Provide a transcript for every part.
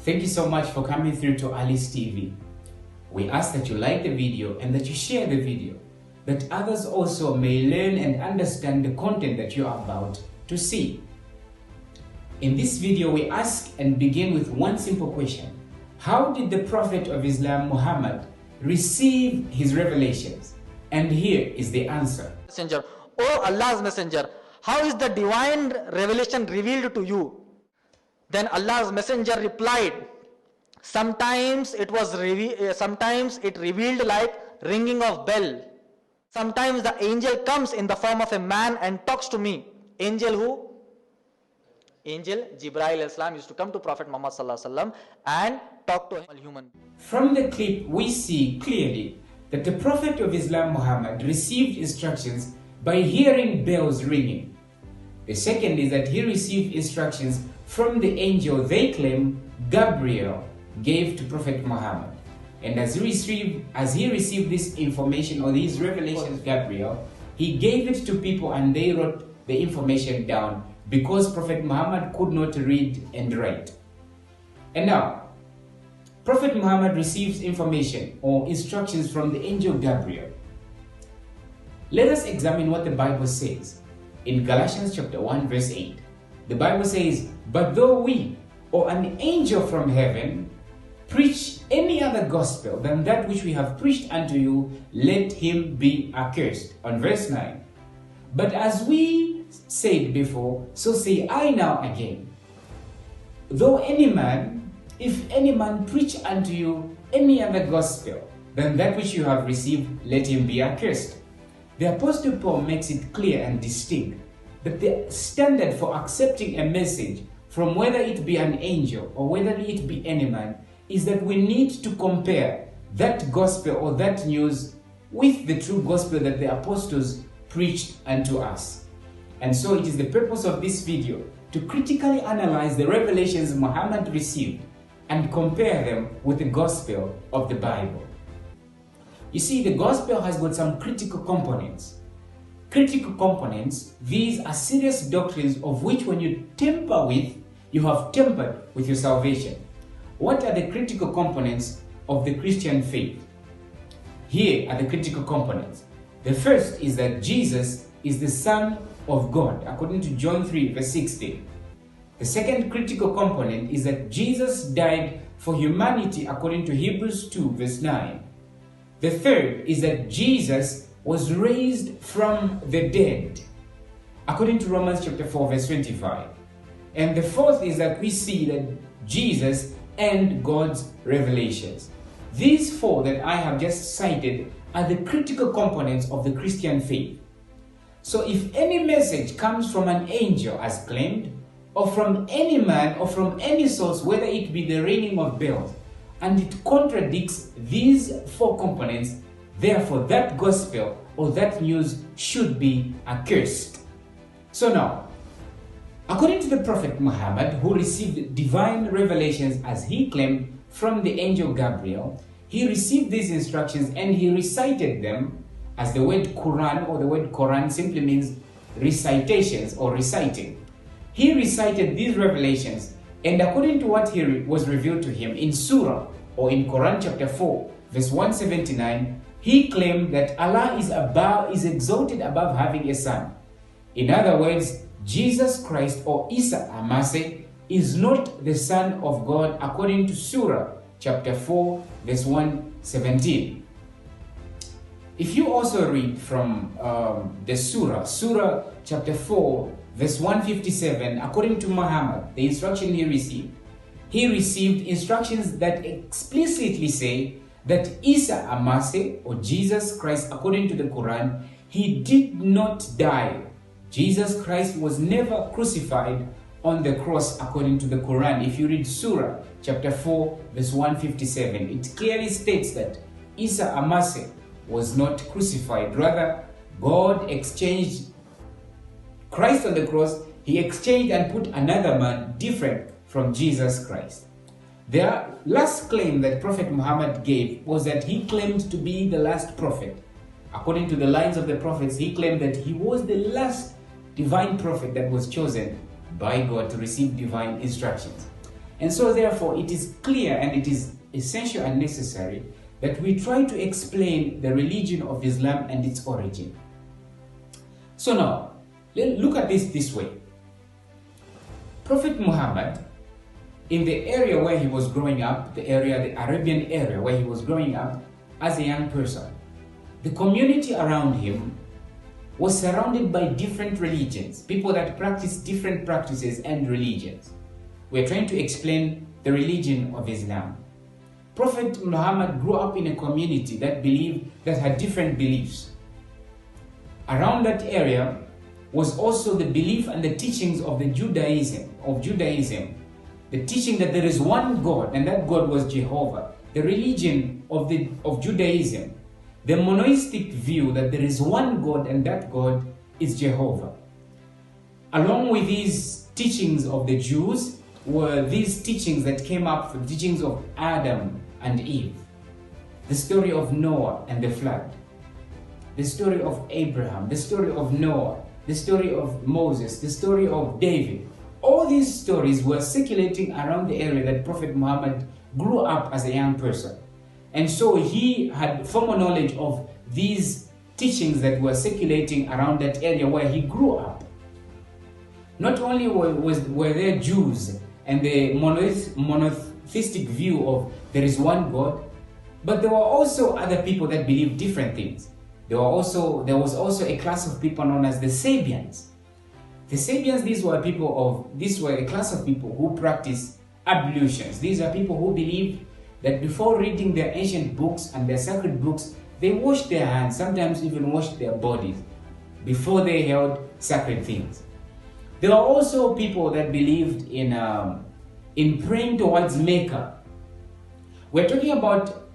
Thank you so much for coming through to Alice TV. We ask that you like the video and that you share the video, that others also may learn and understand the content that you are about to see. In this video, we ask and begin with one simple question. How did the Prophet of Islam, Muhammad, receive his revelations? And here is the answer. Messenger, O Allah's Messenger, how is the divine revelation revealed to you? Then Allah's Messenger replied, sometimes it revealed like ringing of bell. Sometimes the angel comes in the form of a man and talks to me. Angel who? Angel Jibreel Islam used to come to Prophet Muhammad Sallallahu Alaihi Wasallam and talk to a human. From the clip, we see clearly that the Prophet of Islam, Muhammad, received instructions by hearing bells ringing. The second is that he received instructions from the angel they claim Gabriel gave to Prophet Muhammad. And as he received this information or these revelations, Gabriel, he gave it to people and they wrote the information down because Prophet Muhammad could not read and write. And now, Prophet Muhammad receives information or instructions from the angel Gabriel. Let us examine what the Bible says. In Galatians chapter 1 verse 8, the Bible says, "But though we or an angel from heaven preach any other gospel than that which we have preached unto you, let him be accursed." On verse 9, "But as we said before, so say I now again, if any man preach unto you any other gospel than that which you have received, let him be accursed." The Apostle Paul makes it clear and distinct that the standard for accepting a message from whether it be an angel or whether it be any man is that we need to compare that gospel or that news with the true gospel that the apostles preached unto us. And so it is the purpose of this video to critically analyze the revelations Muhammad received and compare them with the gospel of the Bible. You see, the gospel has got some critical components. Critical components, these are serious doctrines of which when you tamper with, you have tampered with your salvation. What are the critical components of the Christian faith? Here are the critical components. The first is that Jesus is the Son of God, according to John 3 verse 16. The second critical component is that Jesus died for humanity, according to Hebrews 2 verse 9. The third is that Jesus was raised from the dead, according to Romans chapter 4 verse 25. And the fourth is that we see that Jesus and God's revelations. These four that I have just cited are the critical components of the Christian faith. So if any message comes from an angel as claimed, or from any man or from any source, whether it be the ringing of bells, and it contradicts these four components, therefore that gospel or that news should be accursed. So now, according to the Prophet Muhammad, who received divine revelations as he claimed from the angel Gabriel, he received these instructions and he recited them, as the word Quran or the word Quran simply means recitations or reciting. He recited these revelations, and according to what was revealed to him in Surah or in Quran chapter 4 verse 179, he claimed that Allah is exalted above having a son. In other words, Jesus Christ or Isa Amase is not the Son of God, according to Surah chapter 4 verse 117. If you also read from the Surah chapter 4 verse 157, according to Muhammad, the instruction he received instructions that explicitly say that Isa Amase or Jesus Christ, according to the Quran, he did not die. Jesus Christ was never crucified on the cross, according to the Quran. If you read Surah chapter 4 verse 157, it clearly states that Isa Amase was not crucified. Rather, God exchanged Christ on the cross. He exchanged and put another man different from Jesus Christ. The last claim that Prophet Muhammad gave was that he claimed to be the last prophet. According to the lines of the prophets, he claimed that he was the last divine prophet that was chosen by God to receive divine instructions. And so therefore it is clear and it is essential and necessary that we try to explain the religion of Islam and its origin. So now, look at this way. Prophet Muhammad, in the area where he was growing up, the Arabian area where he was growing up as a young person, the community around him was surrounded by different religions, people that practice different practices and religions. We're trying to explain the religion of Islam. Prophet Muhammad grew up in a community that had different beliefs. Around that area was also the belief and the teachings of Judaism, the teaching that there is one God and that God was Jehovah, the religion of Judaism, the monotheistic view that there is one God and that God is Jehovah. Along with these teachings of the Jews were these teachings that came up from teachings of Adam and Eve, the story of Noah and the flood, the story of Abraham, the story of Noah, the story of Moses, the story of David. All these stories were circulating around the area that Prophet Muhammad grew up as a young person. And so he had formal knowledge of these teachings that were circulating around that area where he grew up. Not only were there Jews and the monotheistic view of there is one God, but there were also other people that believed different things. There was also a class of people known as the Sabians. The Sabians, these were a class of people who practice ablutions. These are people who believed that before reading their ancient books and their sacred books, they washed their hands, sometimes even washed their bodies before they held sacred things. There are also people that believed in praying towards Mecca. We're talking about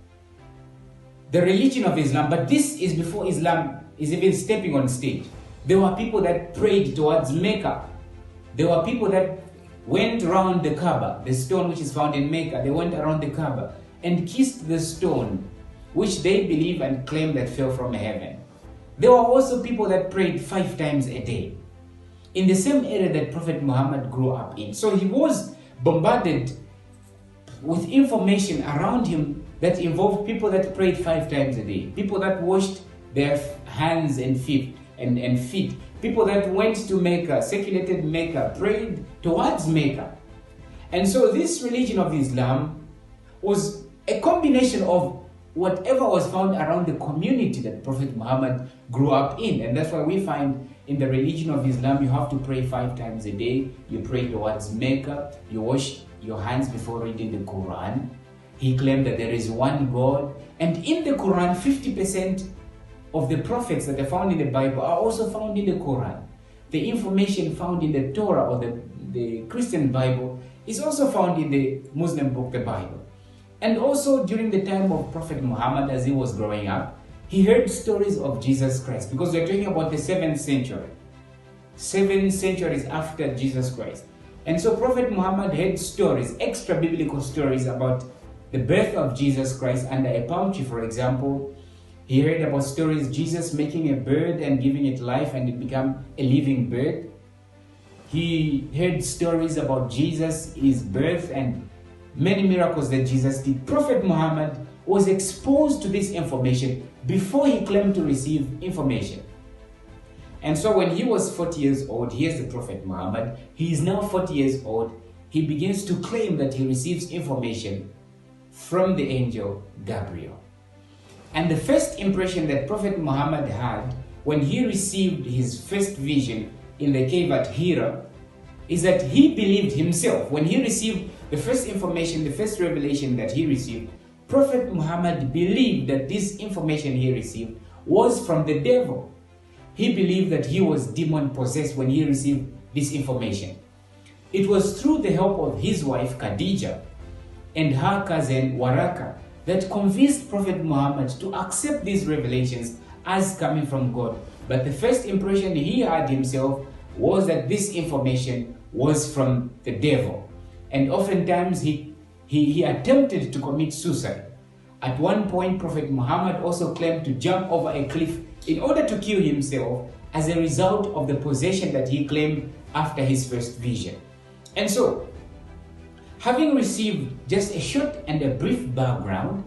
the religion of Islam, but this is before Islam is even stepping on stage. There were people that prayed towards Mecca. There were people that went around the Kaaba, the stone which is found in Mecca. They went around the Kaaba and kissed the stone, which they believe and claim that fell from heaven. There were also people that prayed 5 times a day in the same area that Prophet Muhammad grew up in. So he was bombarded with information around him that involved people that prayed 5 times a day, people that washed their hands and feet, people that went to Mecca, circulated Mecca, prayed towards Mecca. And so this religion of Islam was a combination of whatever was found around the community that Prophet Muhammad grew up in. And that's why we find in the religion of Islam, you have to pray 5 times a day. You pray towards Mecca. You wash your hands before reading the Quran. He claimed that there is one God. And in the Quran, 50% of the prophets that are found in the Bible are also found in the Quran. The information found in the Torah or the Christian Bible is also found in the Muslim book, the Bible. And also during the time of Prophet Muhammad, as he was growing up, he heard stories of Jesus Christ, because we're talking about the 7th century. 7 centuries after Jesus Christ. And so Prophet Muhammad heard stories, extra biblical stories about the birth of Jesus Christ under a palm tree, for example. He heard about stories, Jesus making a bird and giving it life and it became a living bird. He heard stories about Jesus, his birth, and many miracles that Jesus did. Prophet Muhammad was exposed to this information before he claimed to receive information. And so when he was 40 years old, here's the Prophet Muhammad, he is now 40 years old, he begins to claim that he receives information from the angel Gabriel. And the first impression that Prophet Muhammad had when he received his first vision in the cave at Hira is that he believed himself. When he received the first information, the first revelation that he received, Prophet Muhammad believed that this information he received was from the devil. He believed that he was demon possessed when he received this information. It was through the help of his wife Khadija and her cousin Waraka that convinced Prophet Muhammad to accept these revelations as coming from God. But the first impression he had himself was that this information was from the devil. And oftentimes he attempted to commit suicide. At one point, Prophet Muhammad also claimed to jump over a cliff in order to kill himself as a result of the possession that he claimed after his first vision. And so, Having received just a short and a brief background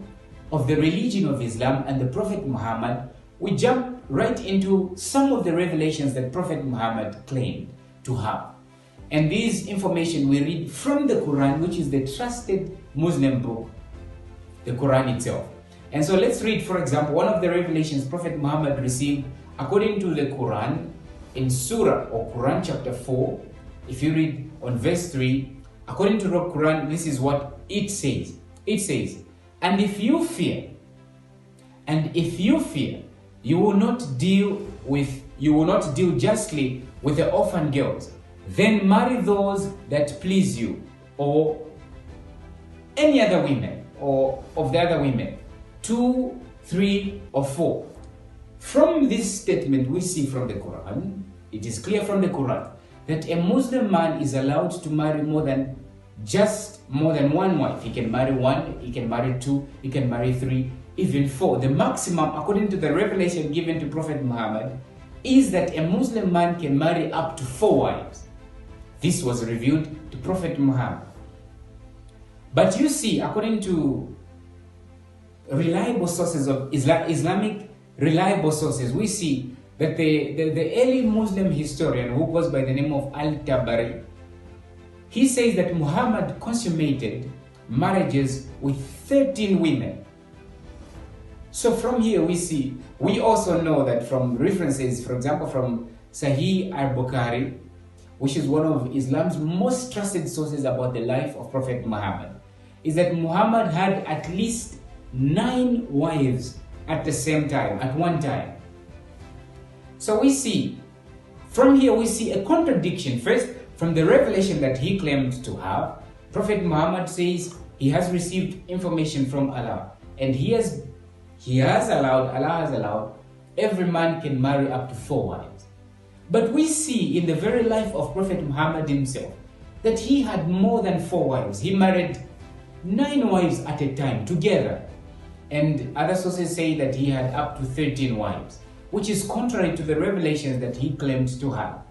of the religion of Islam and the Prophet Muhammad, we jump right into some of the revelations that Prophet Muhammad claimed to have. And these information we read from the Quran, which is the trusted Muslim book, the Quran itself. And so let's read, for example, one of the revelations Prophet Muhammad received according to the Quran in Surah or Quran chapter 4. If you read on verse 3, according to the Quran, this is what it says. It says, and if you fear, you will not deal justly with the orphan girls, then marry those that please you, or any other women, or of the other women, 2, 3, or 4. From this statement we see from the Quran, it is clear from the Quran that a Muslim man is allowed to marry more than one wife. He can marry 1, he can marry 2, he can marry 3, even 4. The maximum, according to the revelation given to Prophet Muhammad, is that a Muslim man can marry up to 4 wives. This was revealed to Prophet Muhammad. But you see, according to reliable sources of Islamic reliable sources, we see that the early Muslim historian, who goes by the name of Al-Tabari, he says that Muhammad consummated marriages with 13 women. So from here we also know that from references, for example, from Sahih al-Bukhari, which is one of Islam's most trusted sources about the life of Prophet Muhammad, is that Muhammad had at least 9 wives at the same time, at one time. So from here we see a contradiction. First, from the revelation that he claimed to have, Prophet Muhammad says he has received information from Allah, and Allah has allowed every man can marry up to 4 wives. But we see in the very life of Prophet Muhammad himself that he had more than 4 wives. He married 9 wives at a time together. And other sources say that he had up to 13 wives, which is contrary to the revelations that he claimed to have.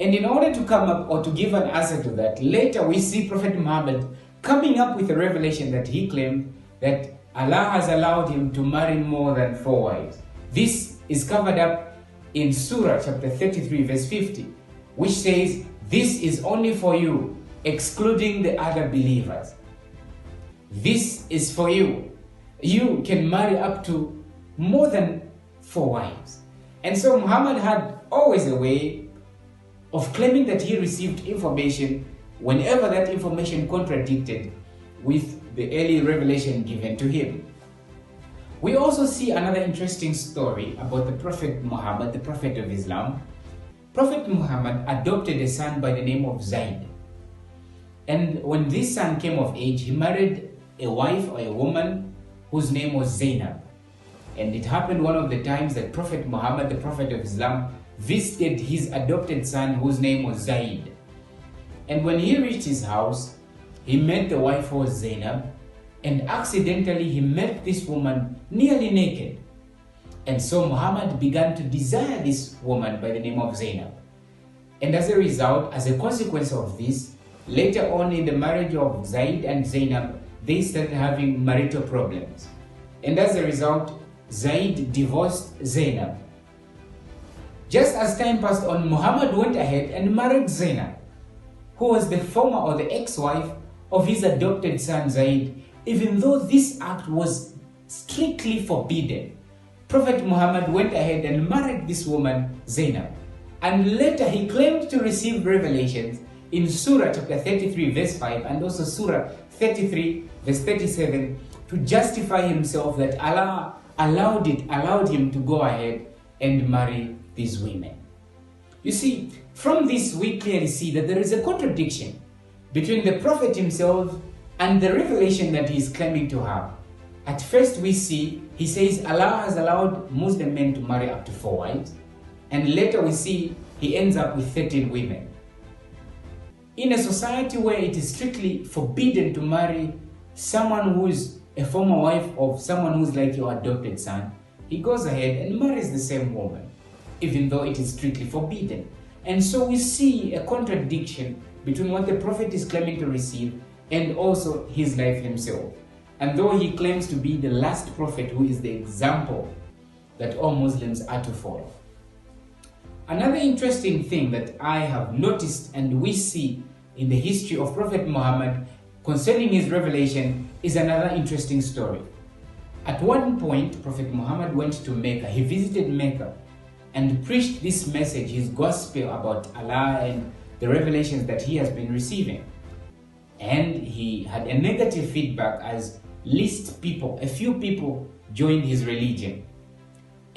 And in order to come up or to give an answer to that, later we see Prophet Muhammad coming up with a revelation that he claimed that Allah has allowed him to marry more than 4 wives. This is covered up in Surah chapter 33 verse 50, which says, this is only for you, excluding the other believers. This is for you. You can marry up to more than 4 wives. And so Muhammad had always a way of claiming that he received information whenever that information contradicted with the early revelation given to him. We also see another interesting story about the Prophet Muhammad, the Prophet of Islam. Prophet Muhammad adopted a son by the name of Zaid. And when this son came of age, he married a wife or a woman whose name was Zainab. And it happened one of the times that Prophet Muhammad, the Prophet of Islam, visited his adopted son whose name was Zaid. And when he reached his house, he met the wife who was Zainab, and accidentally he met this woman nearly naked. And so Muhammad began to desire this woman by the name of Zainab. And as a result, as a consequence of this, later on in the marriage of Zaid and Zainab, they started having marital problems. And as a result, Zaid divorced Zainab. Just as time passed on, Muhammad went ahead and married Zainab, who was the former or the ex-wife of his adopted son Zaid, even though this act was strictly forbidden. Prophet Muhammad went ahead and married this woman Zainab. And later he claimed to receive revelations in Surah chapter 33 verse 5 and also Surah 33 verse 37 to justify himself that Allah allowed him to go ahead and marry these women. You see, from this we clearly see that there is a contradiction between the Prophet himself and the revelation that he is claiming to have. At first we see, he says Allah has allowed Muslim men to marry up to 4 wives, and later we see he ends up with 13 women. In a society where it is strictly forbidden to marry someone who is a former wife of someone who is like your adopted son, he goes ahead and marries the same woman, even though it is strictly forbidden. And so we see a contradiction between what the Prophet is claiming to receive and also his life himself. And though he claims to be the last prophet who is the example that all Muslims are to follow. Another interesting thing that I have noticed and we see in the history of Prophet Muhammad concerning his revelation is another interesting story. At one point, Prophet Muhammad went to Mecca. He visited Mecca and preached this message, his gospel about Allah and the revelations that he has been receiving. And he had a negative feedback as least people, a few people joined his religion.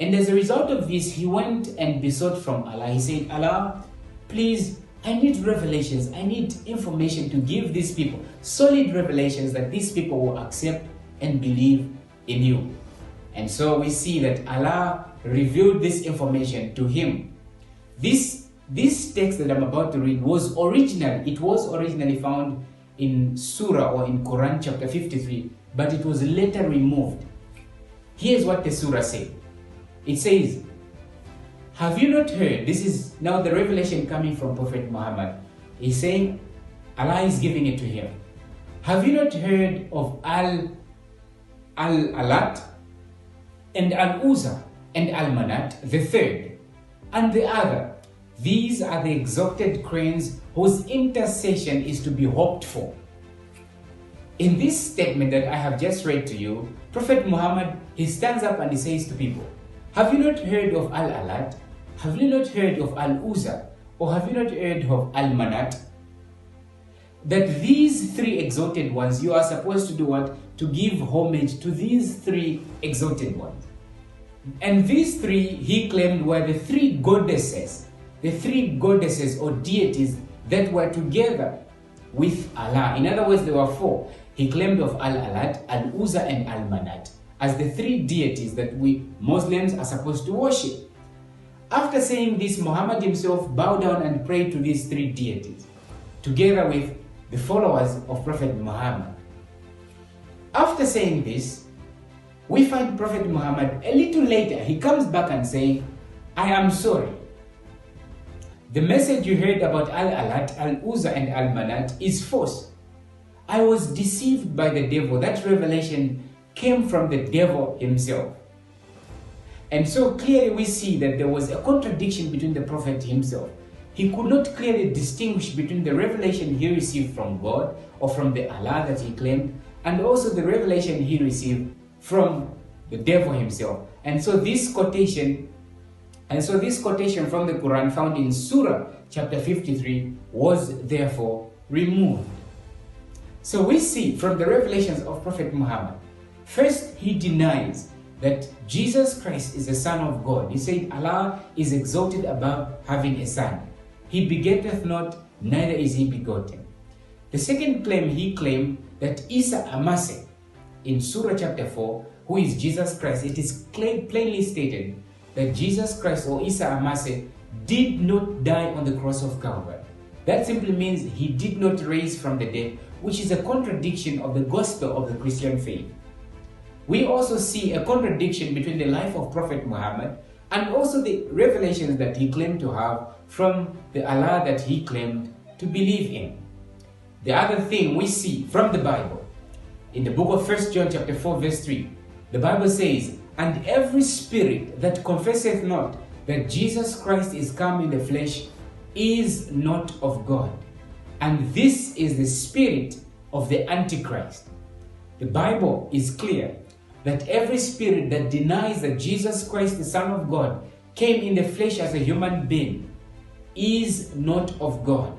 And as a result of this, he went and besought from Allah. He said, Allah, please, I need revelations. I need information to give these people, solid revelations that these people will accept and believe in you. And so we see that Allah revealed this information to him. This text that I'm about to read was originally found in Surah or in Quran chapter 53, but it was later removed. Here's what the Surah said. It says, have you not heard? This is now the revelation coming from Prophet Muhammad. He's saying, Allah is giving it to him. Have you not heard of Al-Alat and Al-Uzza and Al-Manat, the third, and the other? These are the exalted cranes whose intercession is to be hoped for. In this statement that I have just read to you, Prophet Muhammad, he stands up and he says to people, have you not heard of Al-Alat? Have you not heard of Al-Uzza? Or have you not heard of Al-Manat? That these three exalted ones, you are supposed to do what? To give homage to these three exalted ones. And these three, he claimed, were the three goddesses or deities that were together with Allah. In other words, there were four. He claimed of Al-Alat, Al-Uzza and Al-Manat as the three deities that we Muslims are supposed to worship. After saying this, Muhammad himself bowed down and prayed to these three deities, together with the followers of Prophet Muhammad. After saying this, we find Prophet Muhammad a little later, he comes back and saying, I am sorry. The message you heard about Al-Alat, Al-Uzza and Al-Manat is false. I was deceived by the devil. That revelation came from the devil himself. And so clearly we see that there was a contradiction between the prophet himself. He could not clearly distinguish between the revelation he received from God or from the Allah that he claimed, and also the revelation he received from the devil himself. And so this quotation from the Quran found in Surah chapter 53 was therefore removed. So we see from the revelations of Prophet Muhammad, first he denies that Jesus Christ is the Son of God. He said Allah is exalted above having a son. He begetteth not, neither is he begotten. The second claim, he claimed that Isa Amase in Surah chapter 4, who is Jesus Christ, it is plainly stated that Jesus Christ or Isa Amase did not die on the cross of Calvary. That simply means he did not rise from the dead, which is a contradiction of the gospel of the Christian faith. We also see a contradiction between the life of Prophet Muhammad and also the revelations that he claimed to have from the Allah that he claimed to believe in. The other thing we see from the Bible, in the book of 1 John chapter 4 verse 3, the Bible says, and every spirit that confesseth not that Jesus Christ is come in the flesh is not of God. And this is the spirit of the Antichrist. The Bible is clear that every spirit that denies that Jesus Christ, the Son of God, came in the flesh as a human being is not of God.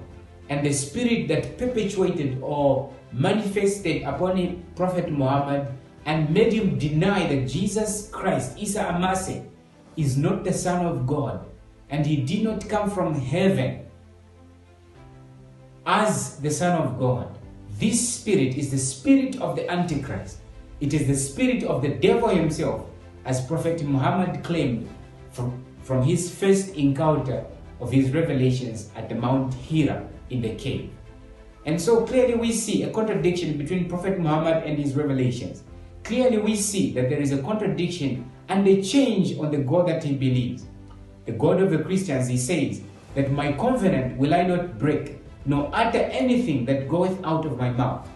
And the spirit that perpetuated or manifested upon Prophet Muhammad and made him deny that Jesus Christ, Isa Amase, is not the Son of God, and he did not come from heaven as the Son of God. This spirit is the spirit of the Antichrist. It is the spirit of the devil himself, as Prophet Muhammad claimed from his first encounter of his revelations at the Mount Hira in the cave. And so clearly we see a contradiction between Prophet Muhammad and his revelations. Clearly we see that there is a contradiction and a change on the God that he believes. The God of the Christians, he says that my covenant will I not break, nor utter anything that goeth out of my mouth.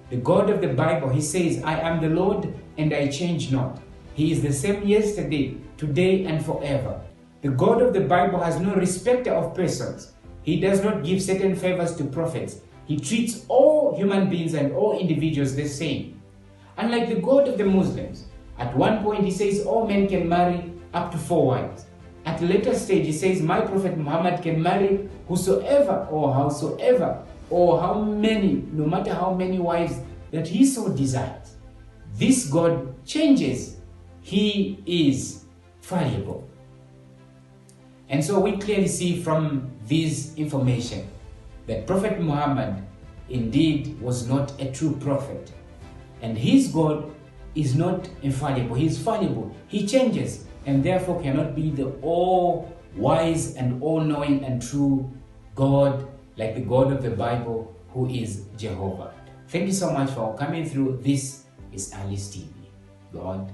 The God of the Bible, he says, I am the Lord and I change not. He is the same yesterday, today, and forever. The God of the Bible has no respecter of persons. He does not give certain favors to prophets. He treats all human beings and all individuals the same. Unlike the God of the Muslims, at one point he says all men can marry up to 4 wives. At a later stage he says my Prophet Muhammad can marry whosoever or howsoever or how many, no matter how many wives that he so desires. This God changes. He is fallible. And so we clearly see from this information that Prophet Muhammad indeed was not a true prophet. And his God is not infallible. He is fallible. He changes and therefore cannot be the all-wise and all-knowing and true God like the God of the Bible, who is Jehovah. Thank you so much for coming through. This is Alice TV. God